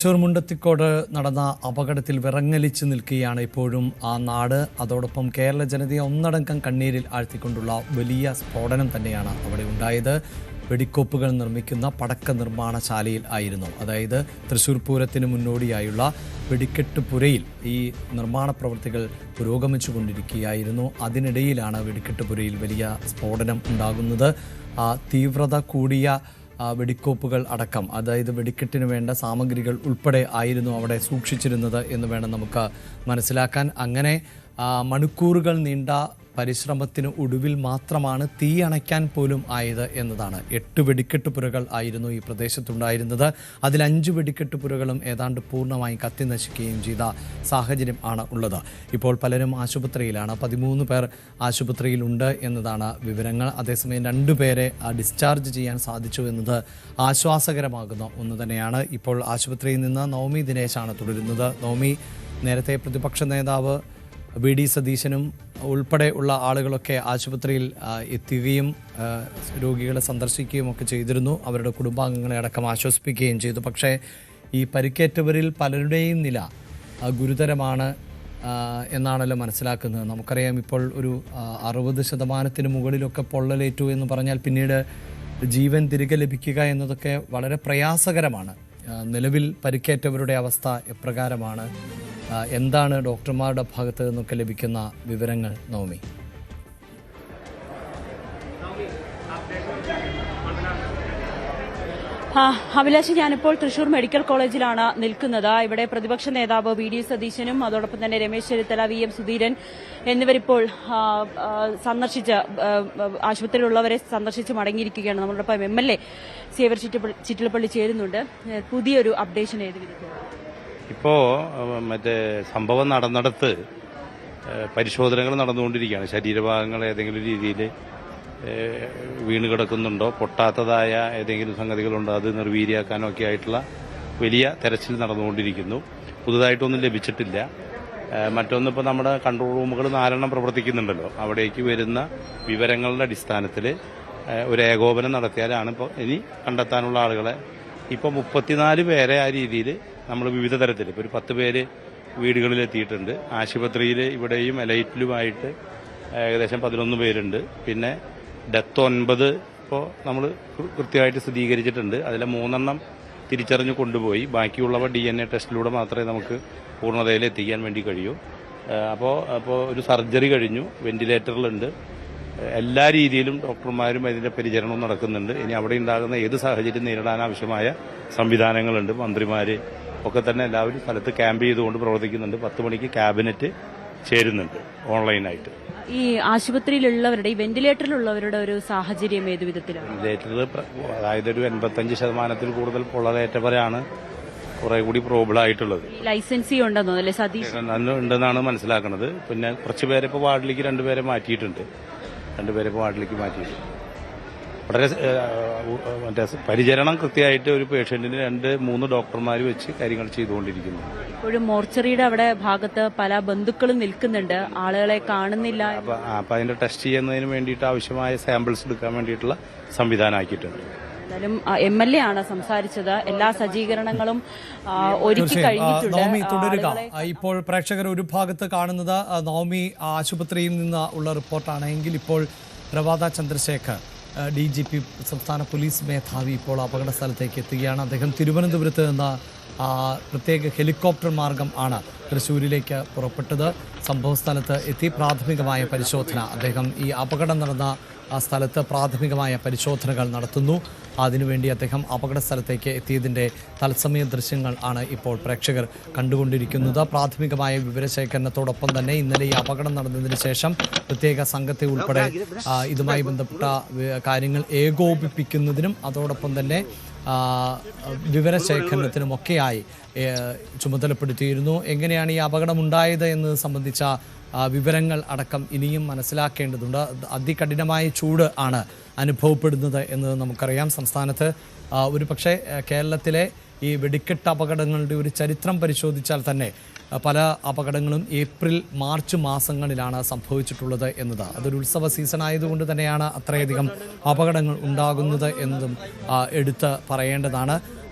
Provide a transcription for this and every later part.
തൃശൂർ മുണ്ടത്തിക്കോട് നടന്ന അപകടത്തിൽ വിറങ്ങലിച്ചു നിൽക്കുകയാണ് ഇപ്പോഴും ആ നാട്. അതോടൊപ്പം കേരള ജനതയെ ഒന്നടങ്കം കണ്ണീരിൽ ആഴ്ത്തിക്കൊണ്ടുള്ള വലിയ സ്ഫോടനം തന്നെയാണ് അവിടെ ഉണ്ടായത്. വെടിക്കോപ്പുകൾ നിർമ്മിക്കുന്ന പടക്ക നിർമ്മാണശാലയിൽ ആയിരുന്നു. അതായത് തൃശൂർ പൂരത്തിന് മുന്നോടിയായുള്ള വെടിക്കെട്ട് പുരയിൽ ഈ നിർമ്മാണ പ്രവൃത്തികൾ പുരോഗമിച്ചു കൊണ്ടിരിക്കുകയായിരുന്നു. അതിനിടയിലാണ് വെടിക്കെട്ട് പുരയിൽ വലിയ സ്ഫോടനം ഉണ്ടാകുന്നത്. തീവ്രത കൂടിയ വെടിക്കോപ്പുകൾ അടക്കം, അതായത് വെടിക്കെട്ടിന് വേണ്ട സാമഗ്രികൾ ഉൾപ്പെടെ ആയിരുന്നു അവിടെ സൂക്ഷിച്ചിരുന്നത് എന്ന് വേണം നമുക്ക് മനസ്സിലാക്കാൻ. അങ്ങനെ മണിക്കൂറുകൾ നീണ്ട പരിശ്രമത്തിന് ഒടുവിൽ മാത്രമാണ് തീ അണയ്ക്കാൻ പോലും ആയത് എന്നതാണ്. 8 വെടിക്കെട്ട് പുരകൾ ആയിരുന്നു ഈ പ്രദേശത്തുണ്ടായിരുന്നത്. അതിൽ 5 വെടിക്കെട്ട് പുരകളും ഏതാണ്ട് പൂർണ്ണമായി കത്തി നശിക്കുകയും ചെയ്ത സാഹചര്യം ആണ് ഉള്ളത്. ഇപ്പോൾ പലരും ആശുപത്രിയിലാണ്. 13 പേർ ആശുപത്രിയിലുണ്ട് എന്നതാണ് വിവരങ്ങൾ. അതേസമയം 2 പേരെ ഡിസ്ചാർജ് ചെയ്യാൻ സാധിച്ചു എന്നത് ആശ്വാസകരമാകുന്ന ഒന്ന് തന്നെയാണ്. ഇപ്പോൾ ആശുപത്രിയിൽ നിന്ന് നവമി ദിനേശാണ് തുടരുന്നത്. നവമി, നേരത്തെ പ്രതിപക്ഷ നേതാവ് വി.ഡി. സതീശനും ഉൾപ്പെടെ ഉള്ള ആളുകളൊക്കെ ആശുപത്രിയിൽ എത്തുകയും രോഗികളെ സന്ദർശിക്കുകയും ഒക്കെ ചെയ്തിരുന്നു. അവരുടെ കുടുംബാംഗങ്ങളെ അടക്കം ആശ്വസിപ്പിക്കുകയും ചെയ്തു. പക്ഷേ ഈ പരിക്കേറ്റവരിൽ പലരുടെയും നില ഗുരുതരമാണ് എന്നാണല്ലോ മനസ്സിലാക്കുന്നത്. നമുക്കറിയാം, ഇപ്പോൾ ഒരു 60% മുകളിലൊക്കെ പൊള്ളലേറ്റു എന്ന് പറഞ്ഞാൽ പിന്നീട് ജീവൻ തിരികെ ലഭിക്കുക എന്നതൊക്കെ വളരെ പ്രയാസകരമാണ്. നിലവിൽ പരിക്കേറ്റവരുടെ അവസ്ഥ എപ്രകാരമാണ്? എന്താണ് ഡോക്ടർമാരുടെ ഭാഗത്ത് നിന്നൊക്കെ ലഭിക്കുന്ന വിവരങ്ങൾ നവമി? അഭിലാഷ്, ഞാനിപ്പോൾ തൃശൂർ മെഡിക്കൽ കോളേജിലാണ് നിൽക്കുന്നത്. ഇവിടെ പ്രതിപക്ഷ നേതാവ് വി.ഡി. സതീശനും അതോടൊപ്പം തന്നെ രമേശ് ചെന്നിത്തല, വി.എം. സുധീരൻ എന്നിവരിപ്പോൾ സന്ദർശിച്ച് ആശുപത്രിയിലുള്ളവരെ സന്ദർശിച്ച് മടങ്ങിയിരിക്കുകയാണ്. നമ്മളോടൊപ്പം എം.എൽ.എ. സേവർ ചിറ്റിലപ്പള്ളി ചേരുന്നുണ്ട്. പുതിയൊരു അപ്ഡേഷൻ ഏത് വിധത്തിലാണ്? ഇപ്പോൾ മറ്റേ സംഭവം നടന്നിടത്ത് പരിശോധനകൾ നടന്നുകൊണ്ടിരിക്കുകയാണ്. ശരീരഭാഗങ്ങൾ ഏതെങ്കിലും രീതിയിൽ വീണ് കിടക്കുന്നുണ്ടോ, പൊട്ടാത്തതായ ഏതെങ്കിലും സംഗതികളുണ്ടോ, അത് നിർവീര്യമാക്കാനോ ഒക്കെ ആയിട്ടുള്ള വലിയ തെരച്ചിൽ നടന്നുകൊണ്ടിരിക്കുന്നു. പുതുതായിട്ടൊന്നും ലഭിച്ചിട്ടില്ല. മറ്റൊന്ന്, ഇപ്പോൾ നമ്മുടെ കൺട്രോൾ റൂമുകൾ 4 പ്രവർത്തിക്കുന്നുണ്ടല്ലോ, അവിടേക്ക് വരുന്ന വിവരങ്ങളുടെ അടിസ്ഥാനത്തിൽ ഒരു ഏകോപനം നടത്തിയാലാണ് ഇപ്പോൾ ഇനി കണ്ടെത്താനുള്ള ആളുകളെ. ഇപ്പോൾ 34 പേരെ ആ രീതിയിൽ നമ്മൾ വിവിധ തരത്തിൽ, ഇപ്പോൾ ഒരു 10 പേര് വീടുകളിലെത്തിയിട്ടുണ്ട്. ആശുപത്രിയിൽ ഇവിടെയും എലൈറ്റിലുമായിട്ട് ഏകദേശം 11 പേരുണ്ട്. പിന്നെ ഡെത്ത് 9 ഇപ്പോൾ നമ്മൾ കൃത്യമായിട്ട് സ്ഥിരീകരിച്ചിട്ടുണ്ട്. അതിലെ 3 തിരിച്ചറിഞ്ഞ് കൊണ്ടുപോയി. ബാക്കിയുള്ളവ DNA ടെസ്റ്റിലൂടെ മാത്രമേ നമുക്ക് പൂർണ്ണതയിൽ എത്തിക്കാൻ വേണ്ടി കഴിയൂ. അപ്പോൾ ഒരു സർജറി കഴിഞ്ഞു, വെന്റിലേറ്ററിലുണ്ട്. എല്ലാ രീതിയിലും ഡോക്ടർമാരും അതിന്റെ പരിചരണവും നടക്കുന്നുണ്ട്. ഇനി അവിടെ ഉണ്ടാകുന്ന ഏത് സാഹചര്യം നേരിടാൻ ആവശ്യമായ സംവിധാനങ്ങളുണ്ട്. മന്ത്രിമാര് ഒക്കെ തന്നെ എല്ലാവരും സ്ഥലത്ത് ക്യാമ്പ് ചെയ്തുകൊണ്ട് പ്രവർത്തിക്കുന്നുണ്ട്. 10 മണിക്ക് ക്യാബിനറ്റ് ചേരുന്നുണ്ട് ഓൺലൈനായിട്ട്. ഈ ആശുപത്രിയിലുള്ളവരുടെ, ഈ വെന്റിലേറ്ററിലുള്ളവരുടെ ഒരു സാഹചര്യം ഏതു വിധത്തിലാണ്? വെന്റിലേറ്ററിൽ അതായത് ഒരു 85% കൂടുതൽ പൊള്ളലേറ്റവരാണ് കുറെ കൂടി പ്രോബ്ലം ആയിട്ടുള്ളത്. ലൈസൻസി ഉണ്ടെന്നോ അല്ലെ സതീഷ്? ഉണ്ടെന്നാണ് മനസ്സിലാക്കുന്നത്. പിന്നെ കുറച്ച് പേരെ ഇപ്പോൾ വാർഡിലേക്ക് 2 പേരെ മാറ്റിയിട്ടുണ്ട്. 2 പേരെ ഇപ്പോൾ വാർഡിലേക്ക് മാറ്റിയിട്ടുണ്ട്. വളരെ മറ്റേ പരിചരണം കൃത്യമായിട്ട് ഒരു പേഷ്യന്റിന് 2-3 ഡോക്ടർമാർ വെച്ച് കാര്യങ്ങൾ ചെയ്തുകൊണ്ടിരിക്കുന്നു. ഇപ്പോഴും മോർച്ചറിയുടെ അവിടെ ഭാഗത്ത് പല ബന്ധുക്കളും നിൽക്കുന്നുണ്ട്, ആളുകളെ കാണുന്നില്ല. അപ്പൊ അതിന്റെ ടെസ്റ്റ് ചെയ്യുന്നതിന് വേണ്ടിയിട്ട് ആവശ്യമായ സാമ്പിൾസ് എടുക്കാൻ വേണ്ടിയിട്ടുള്ള സംവിധാനം ആക്കിയിട്ടുണ്ട്. എന്തായാലും എം.എൽ.എ. ആണ് സംസാരിച്ചത്. എല്ലാ സജ്ജീകരണങ്ങളും ഒരുക്കി കഴിഞ്ഞിട്ടുണ്ട്. നവമി, തുടരുക. ഇപ്പോൾ പ്രേക്ഷകർ ഒരു ഭാഗത്ത് കാണുന്നത് നവമി ആശുപത്രിയിൽ നിന്ന് ഉള്ള റിപ്പോർട്ടാണെങ്കിൽ ഇപ്പോൾ പ്രഭാത ചന്ദ്രശേഖർ, DGP, സംസ്ഥാന പോലീസ് മേധാവി, ഇപ്പോൾ അപകട സ്ഥലത്തേക്ക് എത്തുകയാണ്. അദ്ദേഹം തിരുവനന്തപുരത്ത് നിന്ന് പ്രത്യേക ഹെലികോപ്റ്റർ മാർഗം ആണ് തൃശ്ശൂരിലേക്ക് പുറപ്പെട്ടത്. സംഭവ സ്ഥലത്ത് എത്തി പ്രാഥമികമായ പരിശോധന. അദ്ദേഹം ഈ അപകടം നടന്ന സ്ഥലത്ത് പ്രാഥമികമായ പരിശോധനകൾ നടത്തുന്നു. അതിനുവേണ്ടി അദ്ദേഹം അപകട സ്ഥലത്തേക്ക് എത്തിയതിൻ്റെ തത്സമയ ദൃശ്യങ്ങൾ ആണ് ഇപ്പോൾ പ്രേക്ഷകർ കണ്ടുകൊണ്ടിരിക്കുന്നത്. പ്രാഥമികമായ വിവരശേഖരണത്തോടൊപ്പം തന്നെ ഇന്നലെ ഈ അപകടം നടന്നതിന് ശേഷം പ്രത്യേക സംഘത്തെ ഉൾപ്പെടെ ഇതുമായി ബന്ധപ്പെട്ട കാര്യങ്ങൾ ഏകോപിപ്പിക്കുന്നതിനും അതോടൊപ്പം തന്നെ വിവരശേഖരണത്തിനുമൊക്കെയായി ചുമതലപ്പെടുത്തിയിരുന്നു. എങ്ങനെയാണ് ഈ അപകടം ഉണ്ടായത് എന്നത് സംബന്ധിച്ച വിവരങ്ങൾ അടക്കം ഇനിയും മനസ്സിലാക്കേണ്ടതുണ്ട്. അതികഠിനമായ ചൂട് ആണ് അനുഭവപ്പെടുന്നത് എന്നത് നമുക്കറിയാം. സംസ്ഥാനത്ത് ഒരു പക്ഷേ കേരളത്തിലെ ഈ വെടിക്കെട്ട് അപകടങ്ങളുടെ ഒരു ചരിത്രം പരിശോധിച്ചാൽ തന്നെ പല അപകടങ്ങളും ഏപ്രിൽ മാർച്ച് മാസങ്ങളിലാണ് സംഭവിച്ചിട്ടുള്ളത് എന്നത്. അതൊരു ഉത്സവ സീസൺ ആയതുകൊണ്ട് തന്നെയാണ് അത്രയധികം അപകടങ്ങൾ ഉണ്ടാകുന്നത് എന്നതും എടുത്ത് പറയേണ്ടതാണ്.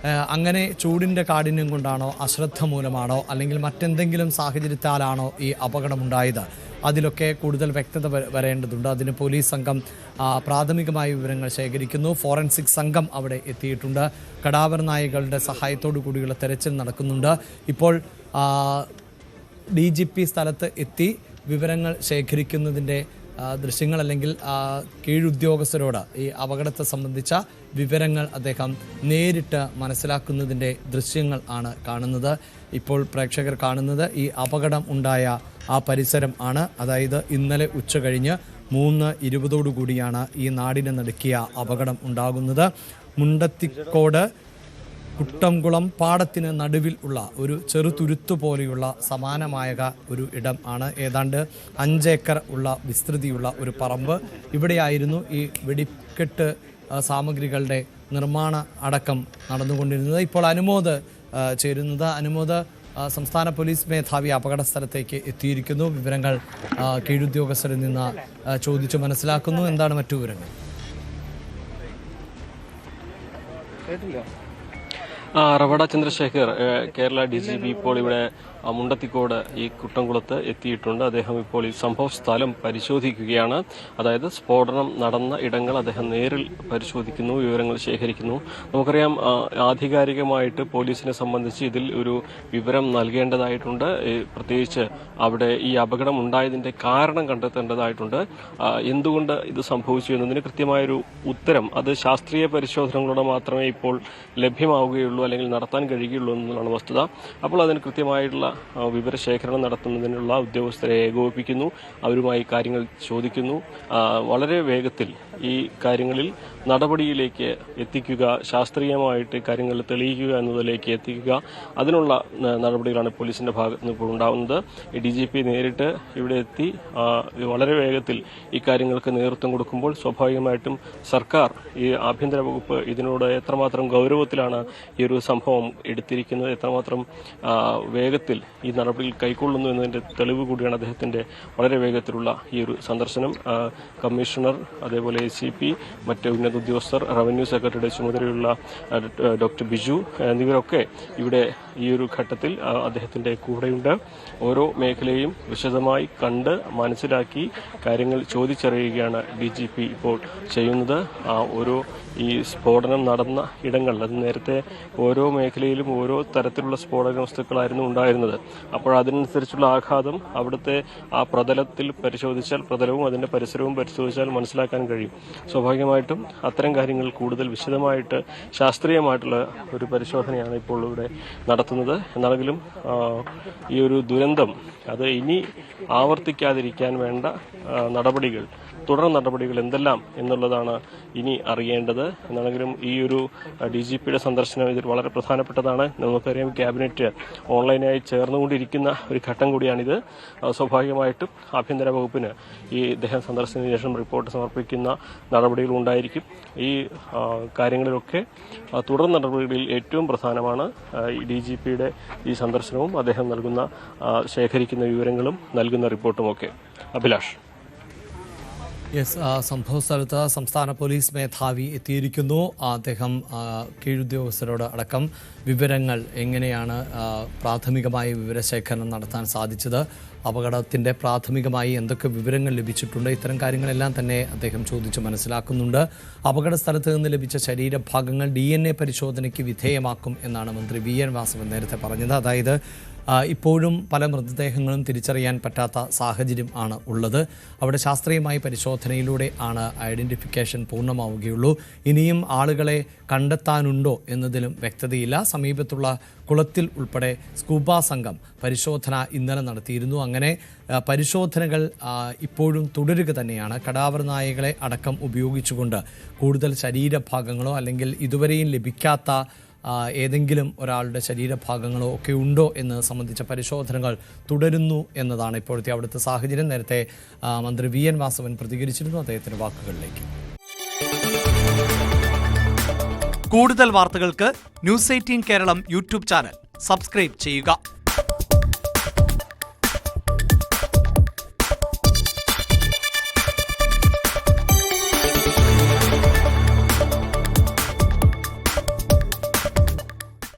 അങ്ങനെ ചൂടിൻ്റെ കാഠിന്യം കൊണ്ടാണോ, അശ്രദ്ധ മൂലമാണോ, അല്ലെങ്കിൽ മറ്റെന്തെങ്കിലും സാഹചര്യത്താലാണോ ഈ അപകടമുണ്ടായത്? അതിലൊക്കെ കൂടുതൽ വ്യക്തത വരേണ്ടതുണ്ട്. അതിന് പോലീസ് സംഘം പ്രാഥമികമായ വിവരങ്ങൾ ശേഖരിക്കുന്നു. ഫോറൻസിക് സംഘം അവിടെ എത്തിയിട്ടുണ്ട്. കടാവർ നായകളുടെ സഹായത്തോടു കൂടിയുള്ള തെരച്ചിൽ നടക്കുന്നുണ്ട്. ഇപ്പോൾ DGP സ്ഥലത്ത് എത്തി വിവരങ്ങൾ ശേഖരിക്കുന്നതിൻ്റെ ദൃശ്യങ്ങൾ, അല്ലെങ്കിൽ കീഴുദ്യോഗസ്ഥരോട് ഈ അപകടത്തെ സംബന്ധിച്ച വിവരങ്ങൾ അദ്ദേഹം നേരിട്ട് മനസ്സിലാക്കുന്നതിൻ്റെ ദൃശ്യങ്ങൾ ആണ് കാണുന്നത്. ഇപ്പോൾ പ്രേക്ഷകർ കാണുന്നത് ഈ അപകടം ഉണ്ടായ ആ പരിസരം ആണ്. അതായത് ഇന്നലെ ഉച്ച കഴിഞ്ഞ് 3:20 ഈ നാടിനെ നടുക്കിയ അപകടം ഉണ്ടാകുന്നത്. മുണ്ടത്തിക്കോട് കുട്ടംകുളം പാടത്തിന് നടുവിൽ ഉള്ള ഒരു ചെറുതുരുത്തു പോലെയുള്ള സമാനമായ ഒരു ഇടം ആണ്. ഏതാണ്ട് 5 ഏക്കർ ഉള്ള വിസ്തൃതിയുള്ള ഒരു പറമ്പ്. ഇവിടെയായിരുന്നു ഈ വെടിക്കെട്ട് സാമഗ്രികളുടെ നിർമ്മാണ അടക്കം നടന്നുകൊണ്ടിരുന്നത്. ഇപ്പോൾ അനുമോദ് ചേരുന്നത്. അനുമോദ്, സംസ്ഥാന പോലീസ് മേധാവി അപകട സ്ഥലത്തേക്ക് എത്തിയിരിക്കുന്നു. വിവരങ്ങൾ കീഴുദ്യോഗസ്ഥരിൽ നിന്ന് ചോദിച്ചു മനസ്സിലാക്കുന്നു. എന്താണ് മറ്റു വിവരങ്ങൾ? റവട ചന്ദ്രശേഖർ, കേരള DGP ഇപ്പോൾ ഇവിടെ മുണ്ടത്തിക്കോട് ഈ കുട്ടംകുളത്ത് എത്തിയിട്ടുണ്ട്. അദ്ദേഹം ഇപ്പോൾ ഈ സംഭവ സ്ഥലം പരിശോധിക്കുകയാണ്. അതായത് സ്ഫോടനം നടന്ന ഇടങ്ങൾ അദ്ദേഹം നേരിൽ പരിശോധിക്കുന്നു, വിവരങ്ങൾ ശേഖരിക്കുന്നു. നമുക്കറിയാം, ആധികാരികമായിട്ട് പോലീസിനെ സംബന്ധിച്ച് ഇതിൽ ഒരു വിവരം നൽകേണ്ടതായിട്ടുണ്ട്. പ്രത്യേകിച്ച് അവിടെ ഈ അപകടം ഉണ്ടായതിന്റെ കാരണം കണ്ടെത്തേണ്ടതായിട്ടുണ്ട്. എന്തുകൊണ്ട് ഇത് സംഭവിച്ചു എന്നതിന് കൃത്യമായൊരു ഉത്തരം അത് ശാസ്ത്രീയ പരിശോധനകളോടെ മാത്രമേ ഇപ്പോൾ ലഭ്യമാവുകയുള്ളൂ, അല്ലെങ്കിൽ നടത്താൻ കഴിയുകയുള്ളൂ എന്നുള്ളതാണ് വസ്തുത. അപ്പോൾ അതിന് കൃത്യമായിട്ടുള്ള വിവരശേഖരണം നടത്തുന്നതിനുള്ള ഉദ്യോഗസ്ഥരെ ഏകോപിപ്പിക്കുന്നു, അവരുമായി കാര്യങ്ങൾ ചോദിക്കുന്നു. വളരെ വേഗത്തിൽ ഈ കാര്യങ്ങളിൽ നടപടിയിലേക്ക് എത്തിക്കുക, ശാസ്ത്രീയമായിട്ട് കാര്യങ്ങൾ തെളിയിക്കുക എന്നതിലേക്ക് എത്തിക്കുക, അതിനുള്ള നടപടികളാണ് പോലീസിന്റെ ഭാഗത്ത് നിന്ന് ഇപ്പോൾ ഉണ്ടാകുന്നത്. DGP നേരിട്ട് ഇവിടെ എത്തി വളരെ വേഗത്തിൽ ഈ കാര്യങ്ങൾക്ക് നേതൃത്വം കൊടുക്കുമ്പോൾ സ്വാഭാവികമായിട്ടും സർക്കാർ, ഈ ആഭ്യന്തര വകുപ്പ് ഇതിനോട് എത്രമാത്രം ഗൗരവത്തിലാണ് ഈ ഒരു സംഭവം എടുത്തിരിക്കുന്നത്, എത്രമാത്രം വേഗത്തിൽ ഈ നടപടികൾ കൈക്കൊള്ളുന്നു എന്നതിന്റെ തെളിവ് കൂടിയാണ് അദ്ദേഹത്തിന്റെ വളരെ വേഗത്തിലുള്ള ഈ ഒരു സന്ദർശനം. കമ്മീഷണർ, അതേപോലെ ACP, മറ്റ് ഉന്നത ഉദ്യോഗസ്ഥർ, റവന്യൂ സെക്രട്ടറിയുടെ ചുമതലയുള്ള ഡോക്ടർ ബിജു എന്നിവരൊക്കെ ഇവിടെ ഈ ഒരു ഘട്ടത്തിൽ അദ്ദേഹത്തിന്റെ കൂടെയുണ്ട്. ഓരോ മേഖലയും വിശദമായി കണ്ട് മനസ്സിലാക്കി കാര്യങ്ങൾ ചോദിച്ചറിയുകയാണ് DGP ഇപ്പോൾ ചെയ്യുന്നത്. ഓരോ ഈ സ്ഫോടനം നടന്ന ഇടങ്ങൾ, അത് നേരത്തെ ഓരോ മേഖലയിലും ഓരോ തരത്തിലുള്ള സ്ഫോടക വസ്തുക്കളായിരുന്നു ഉണ്ടായിരുന്നത്. അപ്പോൾ അതിനനുസരിച്ചുള്ള ആഘാതം അവിടുത്തെ ആ പ്രതലത്തിൽ പരിശോധിച്ചാൽ, പ്രതലവും അതിന്റെ പരിസരവും പരിശോധിച്ചാൽ മനസ്സിലാക്കാൻ കഴിയും. സ്വാഭാവികമായിട്ടും അത്തരം കാര്യങ്ങൾ കൂടുതൽ വിശദമായിട്ട് ശാസ്ത്രീയമായിട്ടുള്ള ഒരു പരിശോധനയാണ് ഇപ്പോൾ ഇവിടെ നടത്തുന്നത്. എന്നാണെങ്കിലും ഈ ഒരു ദുരന്തം അത് ഇനി ആവർത്തിക്കാതിരിക്കാൻ വേണ്ട നടപടികൾ, തുടർ നടപടികൾ എന്തെല്ലാം എന്നുള്ളതാണ് ഇനി അറിയേണ്ടത്. എന്നാണെങ്കിലും ഈ ഒരു DGPയുടെ സന്ദർശനം ഇതിൽ വളരെ പ്രധാനപ്പെട്ടതാണ്. നമുക്കറിയാം, ക്യാബിനറ്റ് ഓൺലൈനായി ചേർന്നുകൊണ്ടിരിക്കുന്ന ഒരു ഘട്ടം കൂടിയാണിത്. സ്വാഭാവികമായിട്ടും ആഭ്യന്തര വകുപ്പിന് ഈ ഇദ്ദേഹം സന്ദർശനത്തിന് ശേഷം റിപ്പോർട്ട് സമർപ്പിക്കുന്ന നടപടികൾ ഉണ്ടായിരിക്കും. ഈ കാര്യങ്ങളിലൊക്കെ തുടർ നടപടികളിൽ ഏറ്റവും പ്രധാനമാണ് DGPയുടെ ഈ സന്ദർശനവും അദ്ദേഹം നൽകുന്ന ശേഖരിക്കുന്ന വിവരങ്ങളും നൽകുന്ന റിപ്പോർട്ടുമൊക്കെ. അഭിലാഷ്. സംഭവ സ്ഥലത്ത് സംസ്ഥാന പോലീസ് മേധാവി എത്തിയിരിക്കുന്നു. അദ്ദേഹം കീഴുദ്യോഗസ്ഥരോട് അടക്കം വിവരങ്ങൾ എങ്ങനെയാണ് പ്രാഥമികമായി വിവരശേഖരണം നടത്താൻ സാധിച്ചത്, അപകടത്തിൻ്റെ പ്രാഥമികമായി എന്തൊക്കെ വിവരങ്ങൾ ലഭിച്ചിട്ടുണ്ട്, ഇത്തരം കാര്യങ്ങളെല്ലാം തന്നെ അദ്ദേഹം ചോദിച്ച് മനസ്സിലാക്കുന്നുണ്ട്. അപകട സ്ഥലത്ത് നിന്ന് ലഭിച്ച ശരീരഭാഗങ്ങൾ DNA പരിശോധനയ്ക്ക് വിധേയമാക്കും എന്നാണ് മന്ത്രി VN വാസവൻ നേരത്തെ പറഞ്ഞത്. അതായത് ഇപ്പോഴും പല മൃതദേഹങ്ങളും തിരിച്ചറിയാൻ പറ്റാത്ത സാഹചര്യം ആണ് ഉള്ളത്. അവിടെ ശാസ്ത്രീയമായ പരിശോധനയിലൂടെ ആണ് ഐഡന്റിഫിക്കേഷൻ പൂർണ്ണമാവുകയുള്ളൂ. ഇനിയും ആളുകളെ കണ്ടെത്താനുണ്ടോ എന്നതിലും വ്യക്തതയില്ല. സമീപത്തുള്ള കുളത്തിൽ ഉൾപ്പെടെ സ്കൂബ സംഘം പരിശോധന ഇന്നലെ നടത്തിയിരുന്നു. അങ്ങനെ പരിശോധനകൾ ഇപ്പോഴും തുടരുക തന്നെയാണ്. കടാവർ നായകളെ അടക്കം ഉപയോഗിച്ചുകൊണ്ട് കൂടുതൽ ശരീരഭാഗങ്ങളോ അല്ലെങ്കിൽ ഇതുവരെയും ലഭിക്കാത്ത ഏതെങ്കിലും ഒരാളുടെ ശരീരഭാഗങ്ങളോ ഒക്കെ ഉണ്ടോ എന്ന് സംബന്ധിച്ച പരിശോധനകൾ തുടരുന്നു എന്നതാണ് ഇപ്പോഴത്തെ അവിടുത്തെ സാഹചര്യം. നേരത്തെ മന്ത്രി VN വാസവൻ പ്രതികരിച്ചിരുന്നു. അദ്ദേഹത്തിന്റെ വാക്കുകളിലേക്ക്. കൂടുതൽ വാർത്തകൾക്ക് News 18 കേരളം യൂട്യൂബ് ചാനൽ സബ്സ്ക്രൈബ് ചെയ്യുക.